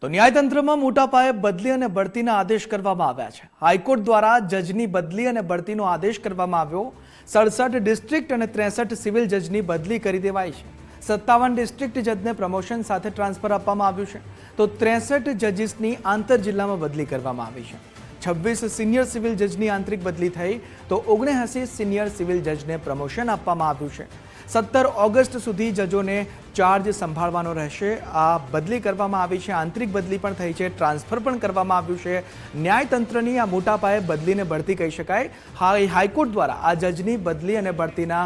તો ન્યાયતંત્રમાં મોટા પાયે બદલી અને બઢતીના આદેશ કરવામાં આવ્યા છે। હાઈકોર્ટ દ્વારા જજની બદલી અને બઢતીનો આદેશ કરવામાં આવ્યો। 67 ડિસ્ટ્રિક્ટ અને 63 સિવિલ જજની બદલી કરી દેવાઈ છે। 57 ડિસ્ટ્રિક્ટ જજને પ્રમોશન સાથે ટ્રાન્સફર આપવામાં આવ્યું છે, તો 63 જજીસની આંતર જિલ્લામાં બદલી કરવામાં આવી છે। 26 સિનિયર સિવિલ જજની આંતરિક બદલી થઈ, તો 79 સિનિયર સિવિલ જજને પ્રમોશન આપવામાં આવ્યું છે। 17 ઓગસ્ટ સુધી જજોને ચાર્જ સંભાળવાનો રહેશે। આ બદલી કરવામાં આવી છે, આંતરિક બદલી પણ થઈ છે, ટ્રાન્સફર પણ કરવામાં આવ્યું છે। ન્યાયતંત્રની આ મોટા પાયે બદલીને બઢતી કહી શકાય। હાઈકોર્ટ દ્વારા આ જજની બદલી અને બઢતીના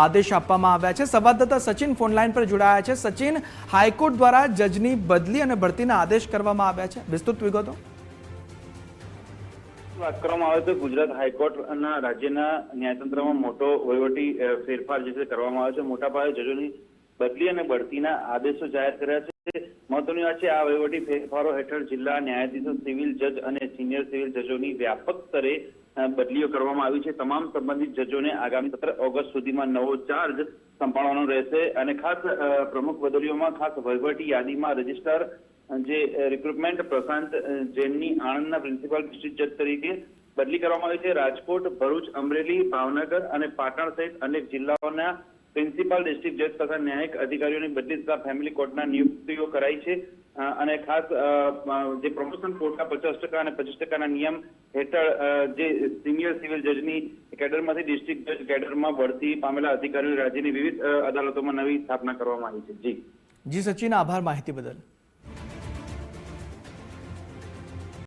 આદેશ આપવામાં આવ્યા છે। સંવાદદાતા સચિન ફોનલાઈન પર જોડાયા છે। સચિન, હાઈકોર્ટ દ્વારા જજની બદલી અને બઢતીના આદેશ કરવામાં આવ્યા છે, વિસ્તૃત વિગતો। વાત કરવામાં આવે તો ગુજરાત હાઈકોર્ટના રાજ્યના ન્યાયતંત્રમાં મોટો વહીવટી ફેરફાર જે છે કરવામાં આવ્યો છે। મોટા પાયે જજોની બદલી અને બઢતીના આદેશો જાહેર કર્યા છે। મહત્વની વાત છે, આ વહીવટી ફેરફારો હેઠળ જિલ્લા ન્યાયાધીશો, સિવિલ જજ અને સિનિયર સિવિલ જજોની વ્યાપક સ્તરે બદલીઓ કરવામાં આવી છે। તમામ સંબંધિત જજોને આગામી 17 ઓગસ્ટ સુધીમાં નવો ચાર્જ સંભાળવાનો રહેશે અને ખાસ પ્રમુખ બદલીઓમાં ખાસ વહીવટી યાદીમાં રજિસ્ટ્રાર જે રિક્રુટમેન્ટ પ્રશાંત જૈનની આણંદના પ્રિન્સિપાલ ડિસ્ટ્રિક્ટ જજ તરીકે બદલી કરવામાં આવી છે। રાજકોટ, ભરૂચ, અમરેલી, ભાવનગર અને પાટણ સહિત અનેક જિલ્લાઓના પ્રિન્સિપાલ ડિસ્ટ્રિક્ટ જજ તથા ન્યાયિક અધિકારીઓની બદલી તથા ફેમિલી કોર્ટના નિયુક્તિઓ કરાઈ છે અને ખાસ જે પ્રમોશન કોટા 50% અને 25% નિયમ હેઠળ જે સિનિયર સિવિલ જજની કેડરમાંથી ડિસ્ટ્રિક્ટ જજ કેડરમાં બઢતી પામેલા અધિકારીઓ રાજ્યની વિવિધ અદાલતોમાં નવી સ્થાપના કરવામાં આવી છે। જી સચિન, આભાર માહિતી બદલ।